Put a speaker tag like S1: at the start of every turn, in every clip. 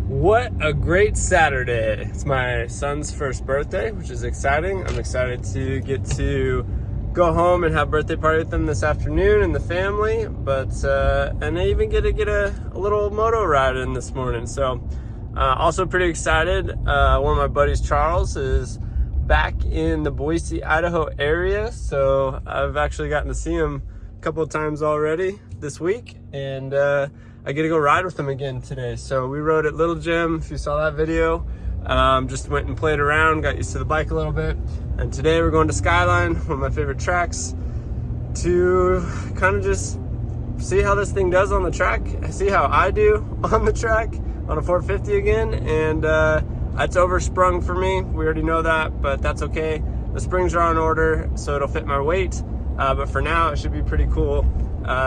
S1: What a great Saturday. It's my son's first birthday, which is exciting. I'm excited to get to go home and have a birthday party with them this afternoon and the family, and I even get to get a little moto ride in this morning. So also pretty excited. One of my buddies, Charles, is back in the Boise, Idaho area. So I've actually gotten to see him a couple of times already this week, and I get to go ride with him again today. So we rode at Little Gym, if you saw that video. Just went and played around, got used to the bike a little bit. And today we're going to Skyline, one of my favorite tracks, to kind of just see how this thing does on the track, see how I do on the track on a 450 again. And it's oversprung for me. We already know that, but that's okay. The springs are on order, so it'll fit my weight. But for now, it should be pretty cool.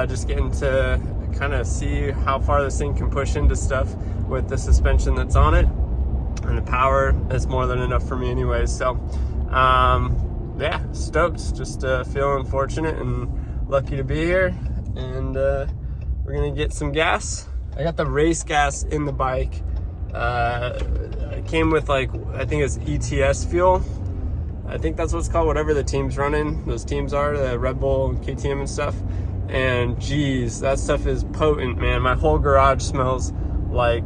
S1: Just getting to kind of see how far this thing can push into stuff with the suspension that's on it, and the power is more than enough for me anyways. So yeah, stoked. Just feeling fortunate and lucky to be here. And we're gonna get some gas. I got the race gas in the bike. It came with, like, I think it's ETS fuel. I think that's what it's called, whatever the team's running, those teams are, the Red Bull, KTM and stuff. And geez, that stuff is potent, man. My whole garage smells like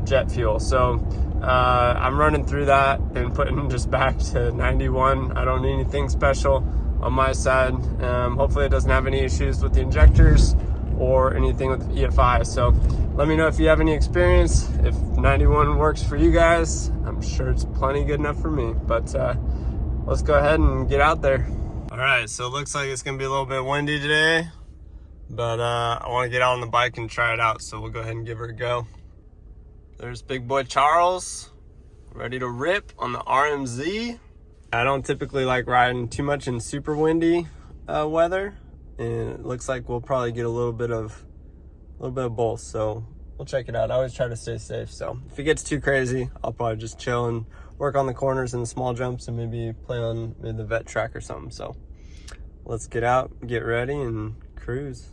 S1: jet fuel. So I'm running through that and putting just back to 91. I don't need anything special on my side. Hopefully it doesn't have any issues with the injectors or anything with the EFI. So let me know if you have any experience, if 91 works for you guys. I'm sure it's plenty good enough for me, but let's go ahead and get out there. All right, so it looks like it's gonna be a little bit windy today, but I want to get out on the bike and try it out, so we'll go ahead and give her a go. There's big boy Charles, ready to rip on the RMZ. I don't typically like riding too much in super windy weather, and it looks like we'll probably get a little bit of both, so we'll check it out. I always try to stay safe, so if it gets too crazy, I'll probably just chill and work on the corners and the small jumps, and maybe play on maybe the vet track or something. So let's get out, get ready, and cruise.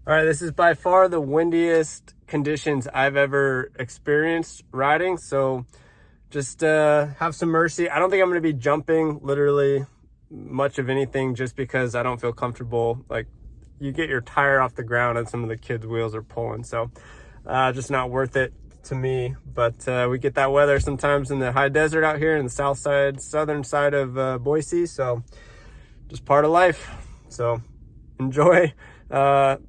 S1: All right, this is by far the windiest conditions I've ever experienced riding, so just have some mercy. I don't think I'm gonna be jumping literally much of anything, just because I don't feel comfortable. Like, you get your tire off the ground and some of the kids' wheels are pulling, so just not worth it to me. But we get that weather sometimes in the high desert out here in the southern side of Boise, so just part of life. So enjoy.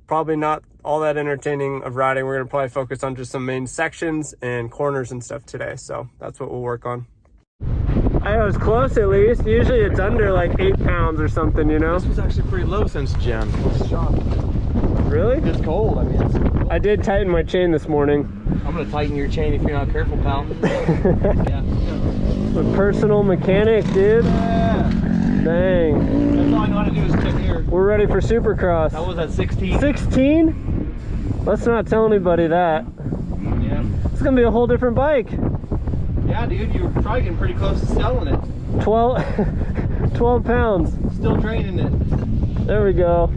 S1: Probably not all that entertaining of riding. We're gonna probably focus on just some main sections and corners and stuff today, so that's what we'll work on. I was close at least. Usually it's under like 8 pounds or something, you know?
S2: This was actually pretty low since gym. I was shocked.
S1: Really?
S2: It's cold. I mean, it's cold.
S1: I did tighten my chain this morning.
S2: I'm gonna tighten your chain if you're not careful, pal. Yeah.
S1: A personal mechanic, dude.
S2: Yeah.
S1: Dang.
S2: That's all I know how to do is click here.
S1: We're ready for Supercross.
S2: That was at 16.
S1: 16? Let's not tell anybody that.
S2: Yeah.
S1: It's gonna be a whole different bike.
S2: Yeah, dude, you were probably getting pretty close to selling it.
S1: 12 pounds.
S2: Still training it.
S1: There we go.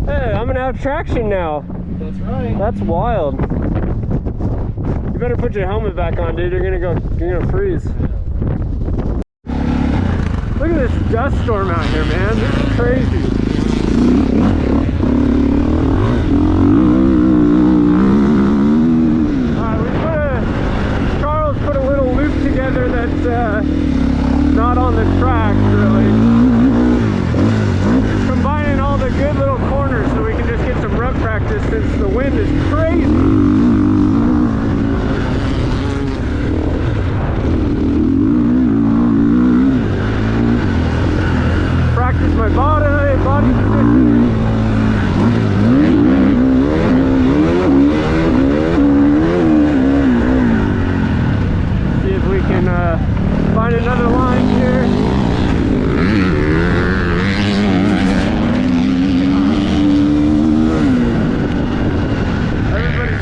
S1: Hey, I'm gonna have traction now.
S2: That's right.
S1: That's wild. You better put your helmet back on, dude. You're gonna freeze. Look at this dust storm out here, man. This is crazy. Charles put a little loop together that's not on the track, really. Combining all the good little corners so we can just get some rep practice, since the wind is crazy. Practice my body positioning. See if we can find another line here. Everybody's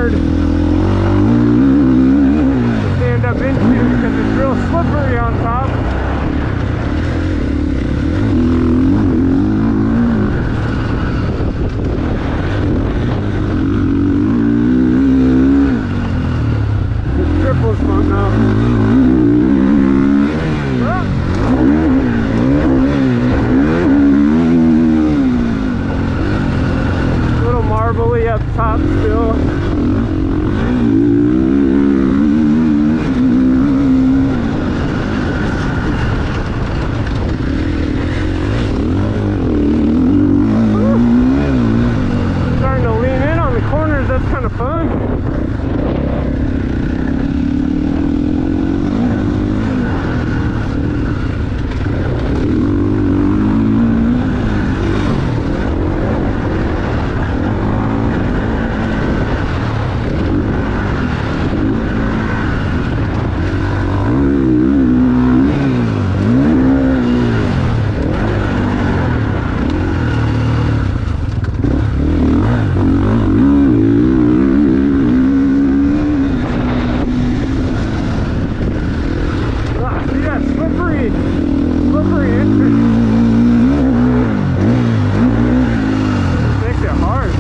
S1: hard to stand up into because it's real slippery on top. This triple's fun now. Little marbly up top still. Starting to lean in on the corners, that's kind of fun. Slippery entrance. Makes it hard.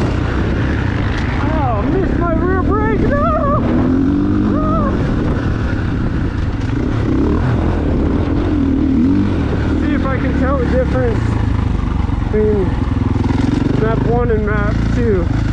S1: Oh, missed my rear brake. No! Ah! See if I can tell the difference between map 1 and map 2.